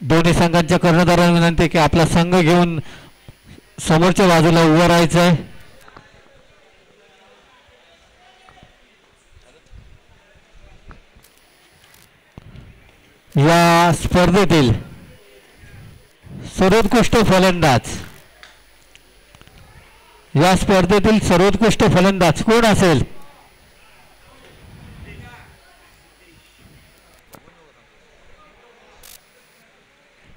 दोन्ही संघांच्या कर्णधारांना विनंती की आपला संघ घेऊन समोरच्या बाजूला उभं राहायचं आहे. या स्पर्धेतील सर्वोत्कृष्ट फलंदाज कोण असेल?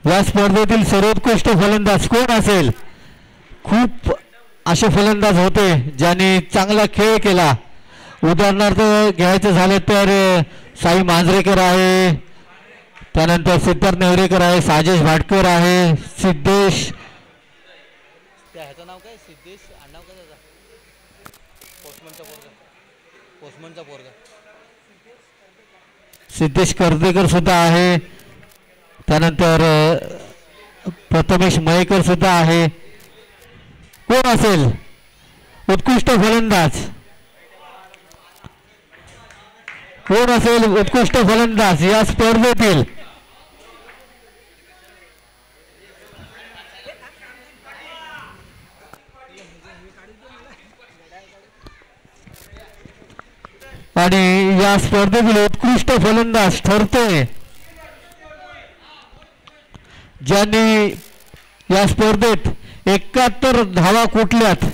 या स्पर्धेतील सर्वोत्कृष्ट फलंदाज कोण असेल? खूप असे फलंदाज होते ज्यांनी चांगला खेळ केला. उदाहरणार्थ घ्यायचं झालं तर साई मांजरेकर आहे, त्यानंतर सिद्धार्थ नेवरेकर आहे, साजेश भाटकर आहे, सिद्धेश सिद्धेश कर्देकर सुद्धा आहे, त्यानंतर प्रथमेश मयेकर सुद्धा आहे. कोण असेल उत्कृष्ट फलंदाज? कोण असेल उत्कृष्ट फलंदाज या स्पर्धेतील? आणि या स्पर्धेतील उत्कृष्ट फलंदाज ठरतोय ज्यांनी या स्पर्धेत 71 धावा कुठल्यात,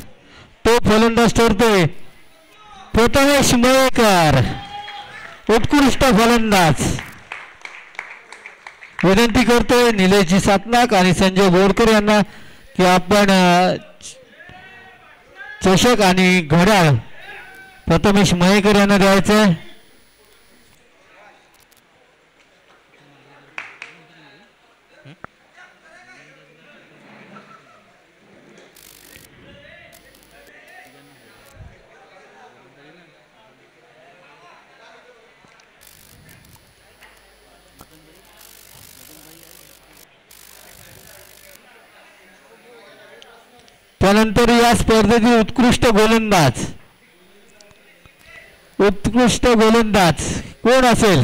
तो फलंदाज ठरतोय प्रथमेश मयेकर, उत्कृष्ट फलंदाज. विनंती करतोय निलेशजी सातनाक आणि संजय बोरकर यांना की आपण चषक आणि घड्याळ प्रथमेश मयेकर यांना द्यायचं. त्यानंतर या स्पर्धेतील उत्कृष्ट गोलंदाज कोण असेल?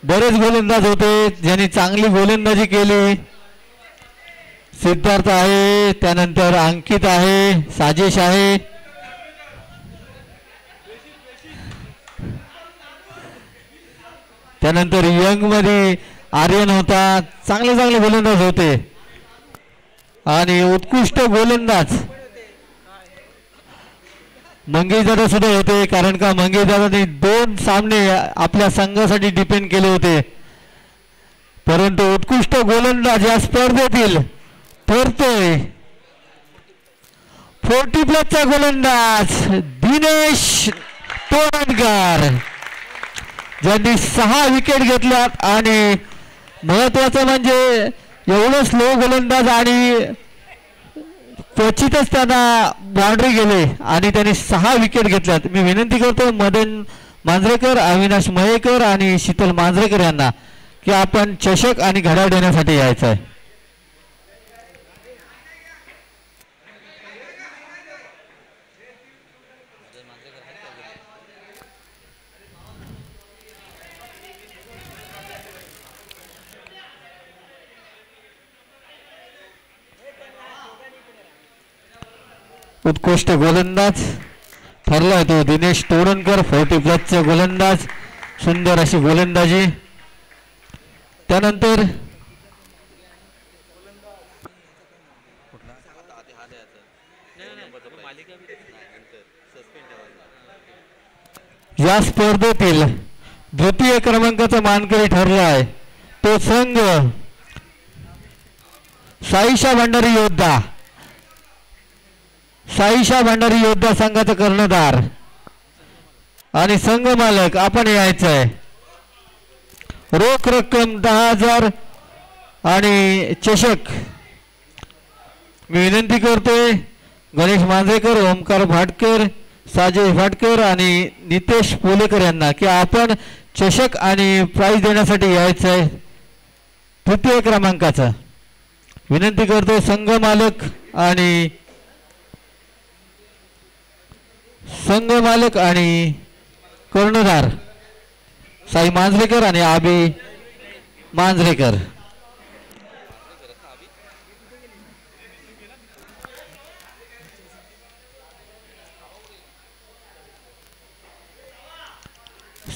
बरेच गोलंदाज होते ज्यांनी चांगली गोलंदाजी केली. सिद्धार्थ आहे, त्यानंतर अंकित आहे, साजेश आहे, त्यानंतर यंग मध्ये आर्यन होता. चांगले गोलंदाज होते. आणि उत्कृष्ट गोलंदाज मंगेश दादा सुद्धा होते, कारण का मंगेश दादांनी 2 सामने आपल्या संघासाठी डिपेंड केले होते. परंतु उत्कृष्ट गोलंदाज या स्पर्धेतील ठरतोय 40+ गोलंदाज दिनेश तोरणकर, ज्यांनी 6 विकेट घेतल्यात. आणि महत्वाचं म्हणजे एवढं स्लो गोलंदाज आणि क्वचितच त्यांना बाउंड्री गेले आणि त्यांनी 6 विकेट घेतल्यात. मी विनंती करतो मदन मांजरेकर, अविनाश मयेकर आणि शीतल मांजरेकर यांना की आपण चषक आणि घड्याळ देण्यासाठी यायचं आहे. उत्कृष्ट गोलंदाज ठरलाय तो दिनेश तोरणकर, 40+ गोलंदाज. सुंदर अशी गोलंदाजी. त्यानंतर या स्पर्धेतील द्वितीय क्रमांकाचा मानकरी ठरला आहे तो संघ साईशा भंडारी योद्धा संघाचा कर्णधार आणि संघ मालक आपण यायचंय. रोख रक्कम 10,000 आणि चषक. मी विनंती करतोय गणेश मांजरेकर, ओमकार भाटकर, साजेश भाटकर आणि नितेश पोलेकर यांना की आपण चषक आणि प्राइज देण्यासाठी यायचंय तृतीय क्रमांकाचा. विनंती करतोय संघ मालक आणि कर्णधार साई मांजरेकर आणि आबी मांजरेकर.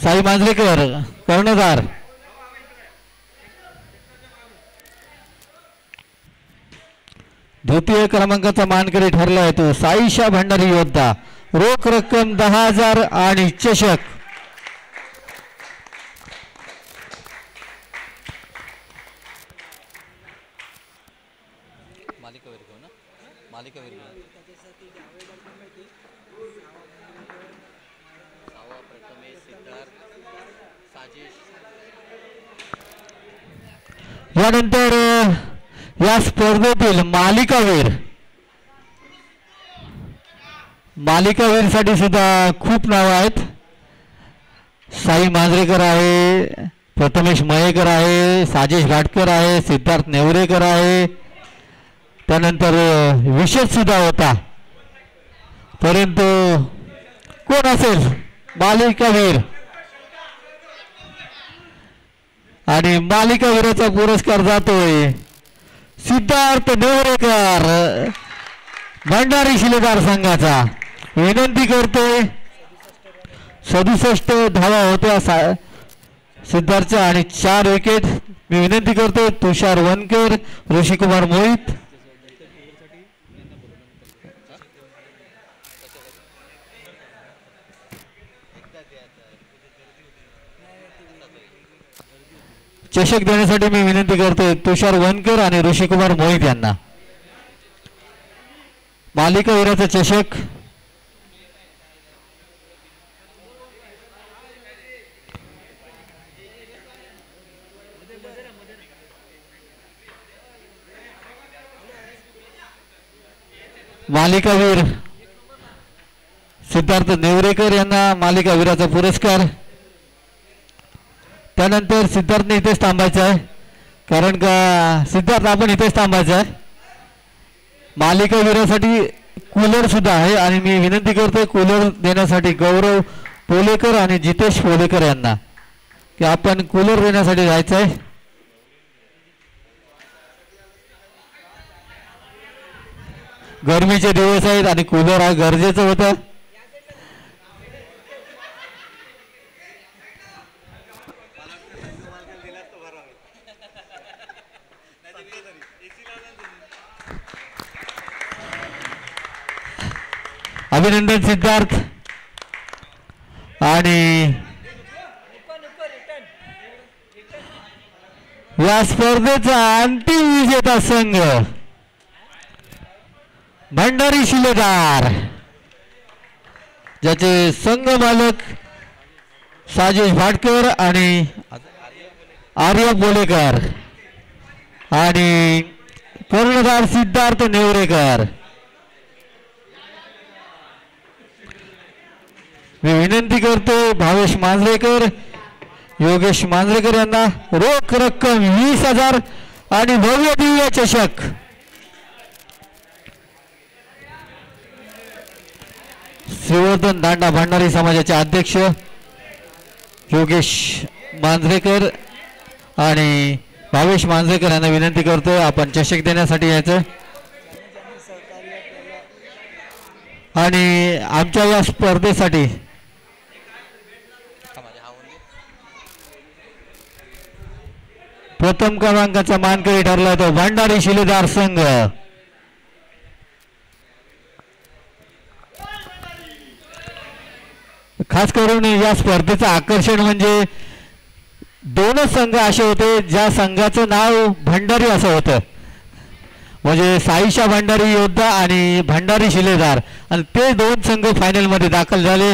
साई मांजरेकर कर्णधार. द्वितीय क्रमांकाचा मानकरी ठरलाय तो साईशा भंडारी योद्धा. रोख रक्कम 10,000 आणि चषक. यानंतर या स्पर्धेतील मालिकावीर साठी सुद्धा खूप नाव आहेत. साई मांजरेकर आहे, प्रथमेश मयेकर आहे, साजेश घाटकर आहे, सिद्धार्थ नेवरेकर आहे. त्यानंतर विशेष सुद्धा होता. परंतु कोण असेल मालिकावीर? आणि मालिकावीराचा पुरस्कार जातोय सिद्धार्थ नेवरेकर भंडारी शिलेदार संघाचा. विनंती करतोय 67 धावा होत्या सिद्धार्थच्या आणि 4 विकेट. मी विनंती करतोय तुषार वनकर, ऋषिकुमार मोहित. चषक देण्यासाठी मी विनंती करतोय तुषार वनकर आणि ऋषिकुमार मोहित यांना. मालिकावीराचा चषक मालिकावीर सिद्धार्थ नेवरेकर यांना मालिकावीराचा पुरस्कार. त्यानंतर सिद्धार्थने इथेच थांबायचं आहे, कारण का सिद्धार्थ आपण इथेच थांबायचं आहे. मालिकावीरासाठी कूलर सुद्धा आहे आणि मी विनंती करतोय कूलर देण्यासाठी गौरव पोलेकर आणि जितेश पोलेकर यांना की आपण कूलर देण्यासाठी जायचं आहे. गरमीचे दिवस आहेत आणि कूलर हा गरजेचं होतं. अभिनंदन सिद्धार्थ. आणि या स्पर्धेचा अंतिम विजेता संघ भंडारी शिलेदार, ज्याचे संघ मालक साजेश भाटकर आणि आर्य बोलेकर आणि कर्णधार सिद्धार्थ नेवरेकर. मी विनंती करतो भावेश मांजरेकर, योगेश मांजरेकर यांना रोख रक्कम 20,000 आणि भव्य दिव्य चषक. श्रीवर्धन दांडा भंडारी समाजाचे अध्यक्ष योगेश मांजरेकर आणि भावेश मांजरेकर यांना विनंती करतो आपण चषक देण्यासाठी यायचं. आणि आमच्या या स्पर्धेसाठी प्रथम क्रमांकाचा मानकरी ठरला तो भंडारी शिलेदार संघ. खास करून या स्पर्धेचं आकर्षण म्हणजे दोनच संघ असे होते ज्या संघाचं नाव भंडारी असं होतं, म्हणजे साईशा भंडारी योद्धा आणि भंडारी शिलेदार. आणि ते दोन संघ फायनल मध्ये दाखल झाले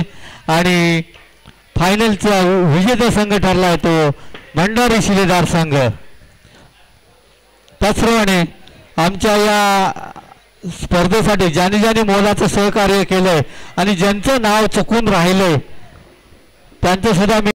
आणि फायनलचा विजेता संघ ठरला तो भंडारी शिलेदार संघ. त्याचप्रमाणे आमच्या या स्पर्धेसाठी ज्याने ज्याने मोलाचं सहकार्य केलंय आणि ज्यांचं नाव चुकून राहिलंय त्यांचं सुद्धा